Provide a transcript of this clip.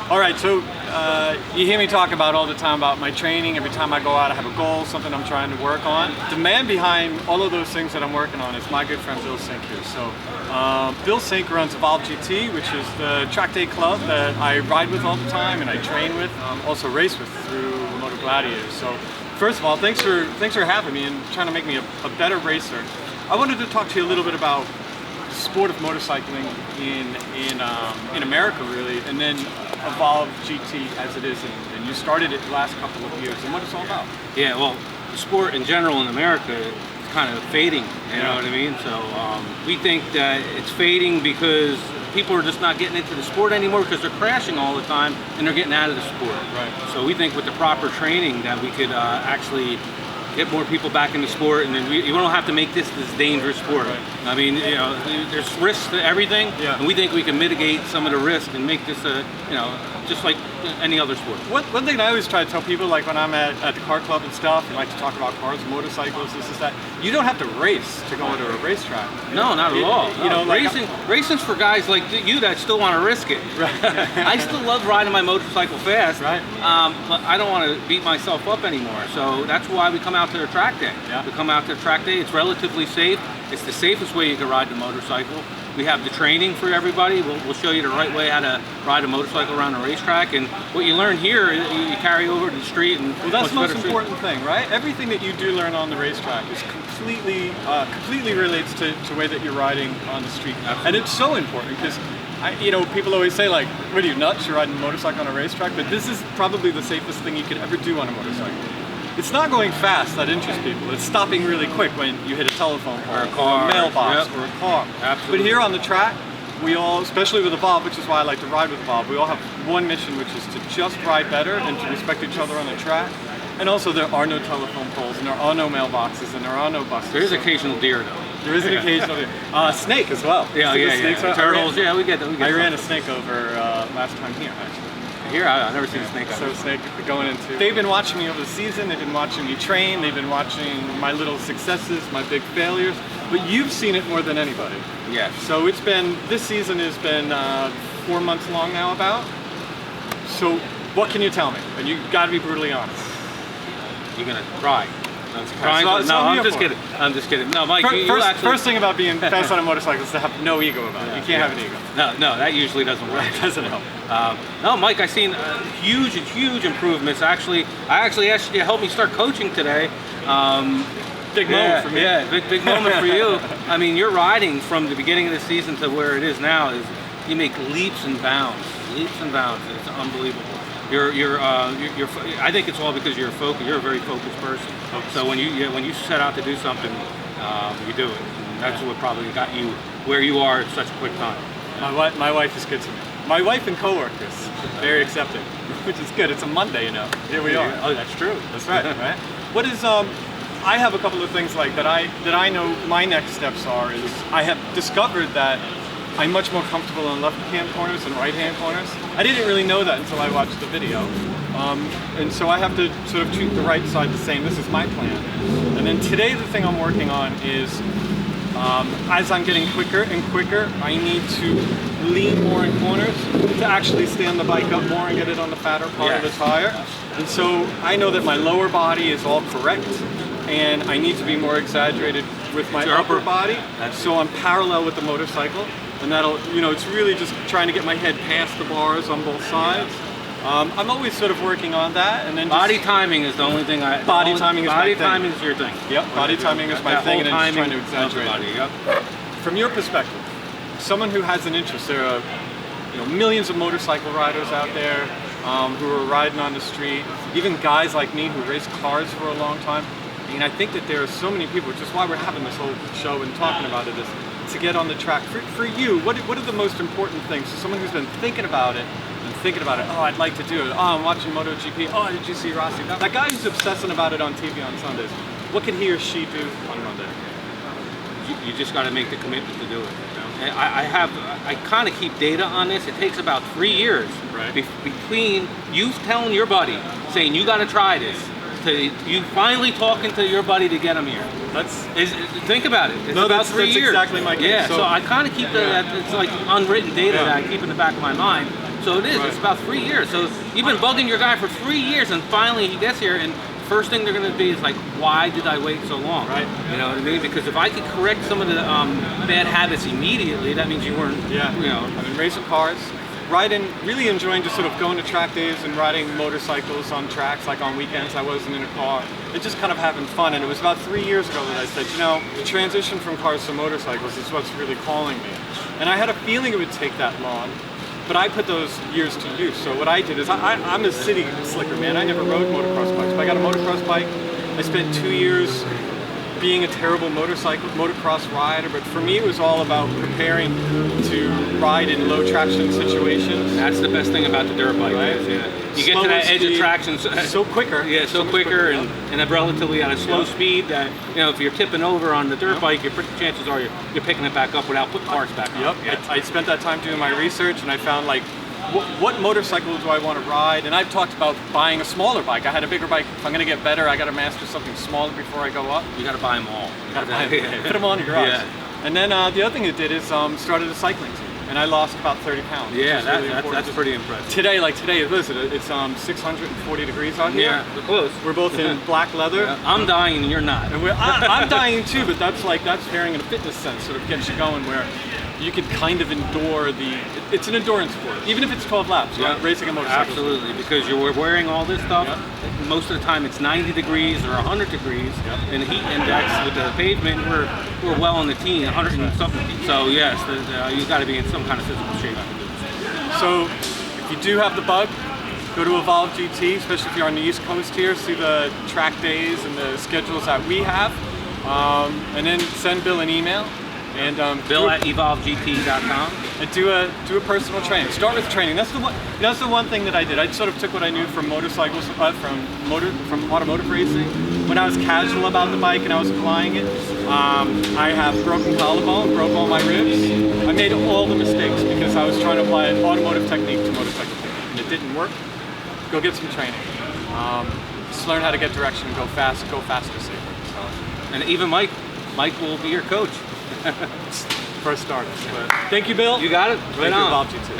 All right, so you hear me talk about all the time about my training. Every time I go out, I have a goal, something I'm trying to work on. The man behind all of those things that I'm working on is my good friend Bill Sink here. So Bill Sink runs Evolve GT, which is the track day club that I ride with all the time and I train with, also race with through Moto Gladiators. So first of all, thanks for having me and trying to make me a better racer. I wanted to talk to you a little bit about the sport of motorcycling in America, really, and then Evolve GT as it is, and you started it the last couple of years, and what it's all about. Yeah, well, the sport in general in America is kind of fading, you know what I mean? So we think that it's fading because people are just not getting into the sport anymore because they're crashing all the time and they're getting out of the sport. Right. So we think with the proper training that we could actually get more people back in the sport, and then you don't have to make this dangerous sport. Right. I mean, you know, there's risks to everything, and we think we can mitigate some of the risk and make this just like any other sport. One thing I always try to tell people, like when I'm at the car club and stuff, and like to talk about cars, motorcycles, this is that, you don't have to race to go into a racetrack. No, not at all. You know, like racing's for guys like you that still want to risk it. Right. I still love riding my motorcycle fast, right? But I don't want to beat myself up anymore. So that's why we come out to the track day. Yeah. We come out to the track day. It's relatively safe. It's the safest way you can ride the motorcycle. We have the training for everybody. We'll show you the right way how to ride a motorcycle around a racetrack, and what you learn here, you carry over to the street. And well, that's the most important thing, right? Everything that you do learn on the racetrack is completely relates to the way that you're riding on the street. Absolutely. And it's so important because, people always say like, "What are you nuts? You're riding a motorcycle on a racetrack?" But this is probably the safest thing you could ever do on a motorcycle. It's not going fast that interests people. It's stopping really quick when you hit a telephone pole, or a car, or a mailbox, or a car. Absolutely. But here on the track, we all, especially with Evolve, which is why I like to ride with Evolve, we all have one mission, which is to just ride better and to respect each other on the track. And also, there are no telephone poles, and there are no mailboxes, and there are no buses. There is occasional deer, though. There is an occasional deer. Snake as well. Yeah. Turtles, we get them. I ran a snake over last time here, actually. Here, I've never seen a snake. So snake going into. They've been watching me over the season. They've been watching me train. They've been watching my little successes, my big failures. But you've seen it more than anybody. Yes. So this season has been 4 months long now, about. So what can you tell me? And you got to be brutally honest. You're gonna cry. I'm just kidding. No, Mike. First thing about being fast on a motorcycle is to have no ego about it. You can't have an ego. No, that usually doesn't work. It doesn't help. No, Mike, I've seen huge improvements. I actually asked you to help me start coaching today. Big moment for me. Yeah, big moment for you. I mean, you're riding from the beginning of the season to where it is now. You make leaps and bounds. It's unbelievable. I think it's all because you're focused. You're a very focused person. So when you set out to do something, you do it. And that's what probably got you where you are at such a quick time. My wife is good to me. My wife and coworkers, very accepting, which is good. It's a Monday, Here we are. Oh, that's true. That's right. Right. What is I have a couple of things like that I know my next steps are is I have discovered that I'm much more comfortable in left-hand corners than right-hand corners. I didn't really know that until I watched the video. And so I have to sort of treat the right side the same. This is my plan. And then today the thing I'm working on is, as I'm getting quicker and quicker, I need to lean more in corners to actually stand the bike up more and get it on the fatter part of the tire. And so I know that my lower body is all correct, and I need to be more exaggerated with my upper body. So I'm parallel with the motorcycle. And that'll, it's really just trying to get my head past the bars on both sides. I'm always sort of working on that, and then body timing is the only thing Body timing is your thing. Yep, body timing is my thing, and then just trying to exaggerate. Yep. From your perspective, someone who has an interest, there are millions of motorcycle riders out there who are riding on the street, even guys like me who race cars for a long time. I mean, I think that there are so many people, which is why we're having this whole show and talking about it, is to get on the track. For you, what are the most important things? So someone who's been thinking about it, oh, I'd like to do it. Oh, I'm watching MotoGP. Oh, did you see Rossi? That guy who's obsessing about it on TV on Sundays, what can he or she do on Monday? You just got to make the commitment to do it. And I kind of keep data on this. It takes about 3 years between you telling your buddy, saying you got to try this, to you finally talking to your buddy to get him here. Think about it. It's about 3 years. Exactly my case. Yeah, so I kind of keep that. It's like unwritten data that I keep in the back of my mind. So it is. Right. It's about 3 years. So you've been bugging your guy for 3 years, and finally he gets here, and first thing they're going to be is like, why did I wait so long? Right. You know what I mean? Because if I could correct some of the bad habits immediately, that means you weren't. Yeah. You know. I've been racing cars, riding, really enjoying just sort of going to track days and riding motorcycles on tracks, like on weekends I wasn't in a car. It's just kind of having fun, and it was about 3 years ago that I said, you know, the transition from cars to motorcycles is what's really calling me. And I had a feeling it would take that long, but I put those years to use. So what I did is, I'm a city slicker, man. I never rode motocross bikes, but I got a motocross bike. I spent 2 years being a terrible motocross rider, but for me it was all about preparing to ride in low traction situations. That's the best thing about the dirt bike. Right. Is, yeah. You get to that edge of traction so quicker. Yeah, so much quicker yeah. and a relatively at a slow speed that, you know, if you're tipping over on the dirt bike, your chances are you're picking it back up without putting parts back on. Yep. I spent that time doing my research, and I found like, what motorcycle do I want to ride? And I've talked about buying a smaller bike. I had a bigger bike. If I'm going to get better, I got to master something smaller before I go up. You got to buy them all. You got to buy them. Put them on your garage. Yeah. And then the other thing it did is started a cycling team, and I lost about 30 pounds. Yeah, really that's pretty impressive. Today, it's 640 degrees out here. Yeah, close. We're both in black leather. Yeah, I'm dying and you're not. And I'm dying too, but that's pairing in a fitness sense, sort of gets you going where you can kind of endure it's an endurance sport, even if it's 12 laps, Yeah. right? Racing a motorcycle. Absolutely, because you're wearing all this stuff. Yeah. Most of the time it's 90 degrees or 100 degrees, Yeah. and the heat index with the pavement, we're well in the teen, 100 and something. So yes, you got to be in some kind of physical shape. So if you do have the bug, go to Evolve GT, especially if you're on the East Coast here, see the track days and the schedules that we have, and then send Bill an email. And Bill at evolvegt.com. And do a personal training. Start with training. That's the one thing that I did. I sort of took what I knew from motorcycles, from automotive racing. When I was casual about the bike and I was applying it, I have broken collarbone, broke all my ribs. I made all the mistakes because I was trying to apply an automotive technique to motorcycle technique, and it didn't work. Go get some training. Just learn how to get direction. Go fast. Go faster, safer. So. And even Mike will be your coach. For a start. But thank you, Bill. You got it. Right Thank you, on. Bob, you too.